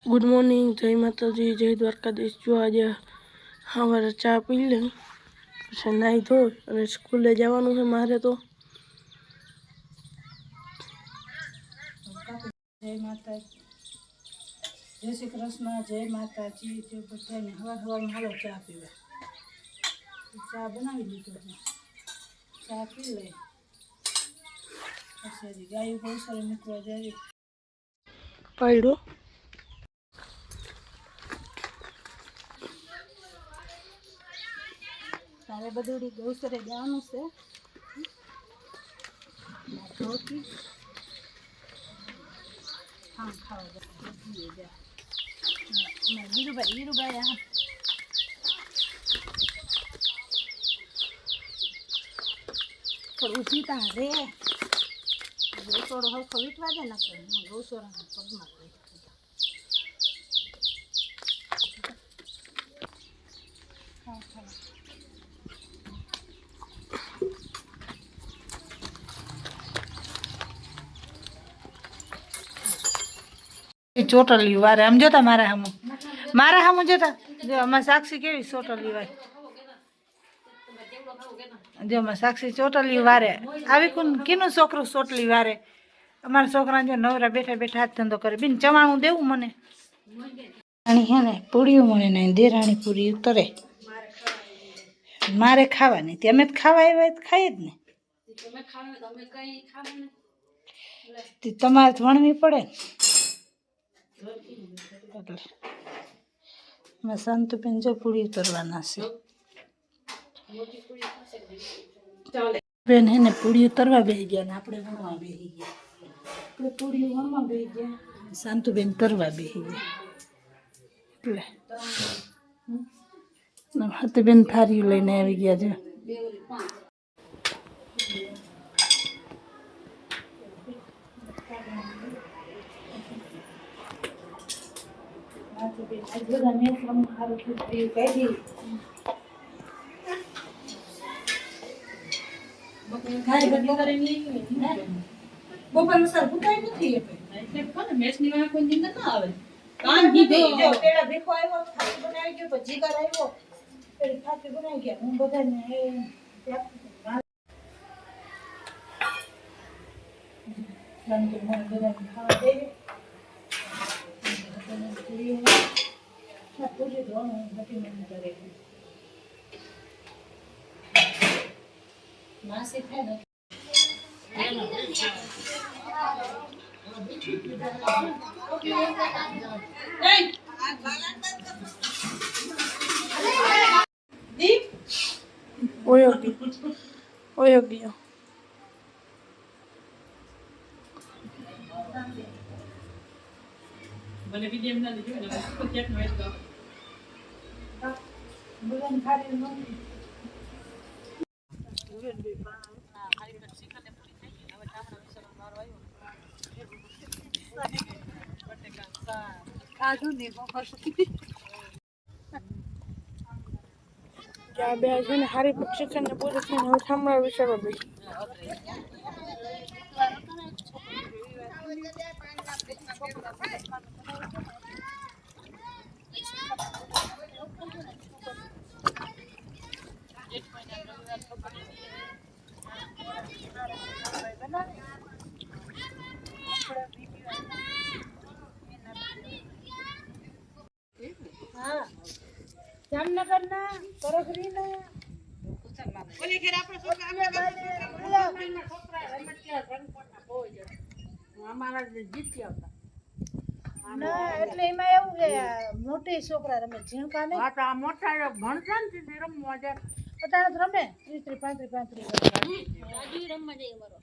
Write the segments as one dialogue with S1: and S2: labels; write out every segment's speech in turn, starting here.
S1: Good morning, जय माता जी, जय द्वारकाधीश। जो आज हमारे चा पी ले પછી નાહી ધોઈ અને સ્કૂલે જવાનું છે મારે તો।
S2: જય માતા, જય શ્રી કૃષ્ણ, જય માતાજી। જો બધાને હવાર હવારમાં હાલો ચા પીવા। ચા બનાવી લીધો છે, ચા પી લે પછી ગાયું ગૌશાળા મૂકવા જાય।
S1: પડ્યો
S2: તારે બધું ગૌશાળે જવાનું છે। ધોતી હા ખાવા જા વીરુભાઈ હા પણ ઊભી તા રે ગૌશાળો હરખો વીટવા દે ને ગૌશાળાના પગમાં રે ચોટલી વારે આમ જોતા મારા હામું જોતા જો અમાર સાક્ષી કેવી ચોટલી વારે જો અમાર સાક્ષી ચોટલી વારે આવી કીનું છોકરું ચોટલી વારે અમારા છોકરાને જો નવરા બેઠા બેઠા હાથ ધંધો કરે બેન ચવાણું દેવું મને રાણી હે ને પૂરીયું મને નહીં દે રાણી પૂરી ઉતરે મારે ખાવાની તે અમે જ ખાવા આવ્યા તો ખાઈએ જ ને તમારે તો વણવી પડે ને સંતુબેન જો પૂરી ઉતરવાના છે બેન હે ને પૂરી ઉતરવા બેસી ગયા ને આપણે વણવા બેસી ગયા આપણે પૂરી વણવા બેસી ગયા શાંતુબેન તરવા બેસી ગયા એટલે હતીબેન થારી લઈને આવી ગયા છે બપોર મસાલ ભૂકાઈ નથી મેચની વાળા કોઈ નીંદર ના આવે કાન કીધો પેલા ભીખો આવ્યો ખાલી બનાવી ગયો પછી જીગર આવ્યો પેલી ખાતી બનાવી ગયા હું બધાને ખાવા દેવી પૂરી ધોવાનું બધી મને કરે માસી થાય ને
S1: ઓયો ગયો
S2: મને વિડીયો ના લીધો ને ક્યાંક નો આવ્યો બુલન ખાલી નો ખાધું ને
S1: ત્યાં બે છે ને હારી ચિકન ને પૂરી થઈને હવે ઠામડા વિચારવા બેસી
S2: જામનગર ના કરગરી ના ઓલી ઘર આપણે છોકરા અમારા જીતી આવતા ના એટલે એમાં એવું કે મોટી છોકરા રમે ઝીણકા ને હા તો આ મોટા ભણતા ને તે રમવા જાય અત્યારે તો રમે 30 35 રાજી રમવા જાય અમારો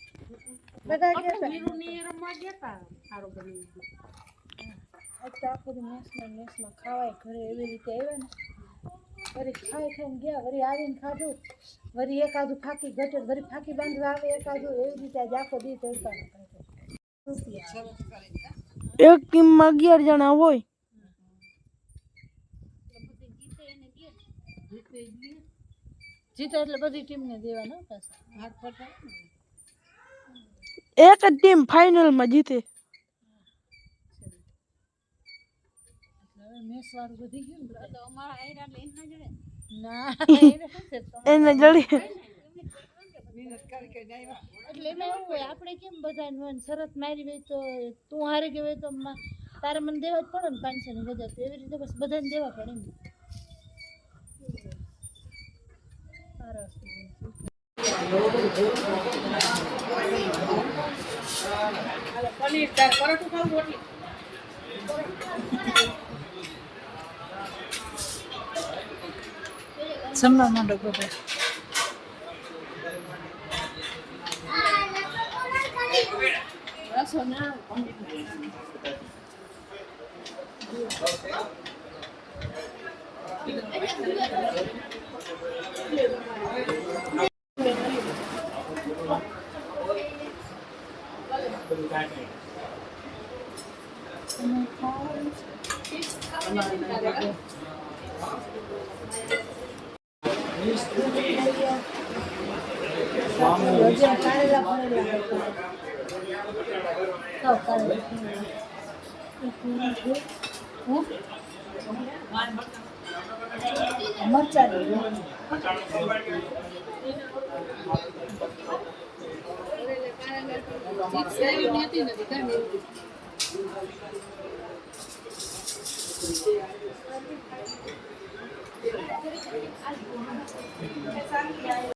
S2: બધા કે હીરુની રમવા જતા સારો બની ગયો આખો મેસમાં ખાવાય ઘરે એવી રીતે આવ્યા ને વરી ખાઈને ગયા વરી આવીને ખાધું વરી એકાદું ફાંકી ઘટે વરી ફાંકી બાંધવા આવે એકાદું એવી રીતે આજ આખો દી તડકા
S1: એક ટીમમાં 11 જણા હોય
S2: જીતે એટલે બધી ટીમને દેવાના પાછા
S1: એક જ ટીમ ફાઇનલમાં જીતે
S2: હવે મેસ વાળું વધી ગયું ને
S3: તો અમારા આયરા લઈને ના જોડે
S2: ના એને શું છે તો
S1: એને જોડી
S2: એટલે એમાં એવું હોય આપણે કેમ બધાને હોય ને શરત મારી હોય તો તું હારે ગયો હોય તો તારે મને દેવા જ પડે ને 500 ની બધા તો એવી રીતે બસ બધાને દેવા પડે ને સરસ.
S3: પનીર તાર પરોઠું ખાવું રોટલી
S2: જમવા માંડો બધા
S3: રસો ના